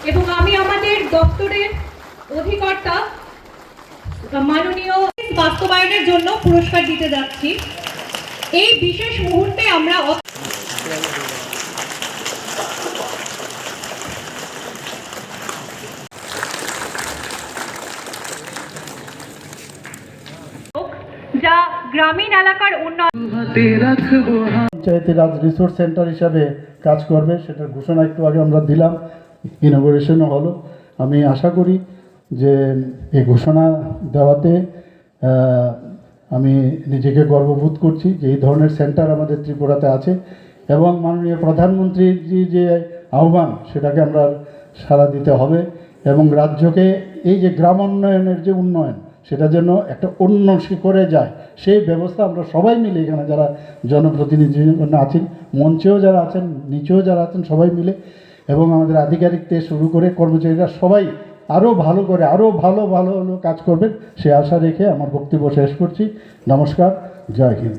এবং আমি আমাদের দপ্তরের অধিকর্তা মাননীয় বাস্তবায়নের জন্য পুরস্কার দিতে যাচ্ছি। এই বিশেষ মুহূর্তে আমরা যা গ্রামীণ এলাকার উন্নয়ন পঞ্চায়েতি রাজ রিসোর্স সেন্টার হিসাবে কাজ করবে, সেটার ঘোষণা একটু আগে আমরা দিলাম, ইনোগ্রেশনও হলো। আমি আশা করি যে এই ঘোষণা দেওয়াতে আমি নিজেকে গর্ববোধ করছি যে এই ধরনের সেন্টার আমাদের ত্রিপুরাতে আছে এবং মাননীয় প্রধানমন্ত্রীর যে আহ্বান সেটাকে আমরা সাড়া দিতে হবে এবং রাজ্যকে এই যে গ্রামোন্নয়নের যে উন্নয়ন সেটা যেন একটা অন্য শিখরে যায় সেই ব্যবস্থা আমরা সবাই মিলে, এখানে যারা জনপ্রতিনিধি আছেন, মঞ্চেও যারা আছেন, নিচেও যারা আছেন, সবাই মিলে এবং আমাদের আধিকারিক থেকে শুরু করে কর্মচারীরা সবাই আরও ভালো করে আরও ভালো কাজ করবেন সে আশা রেখে আমার বক্তব্য শেষ করছি। নমস্কার, জয় হিন্দ।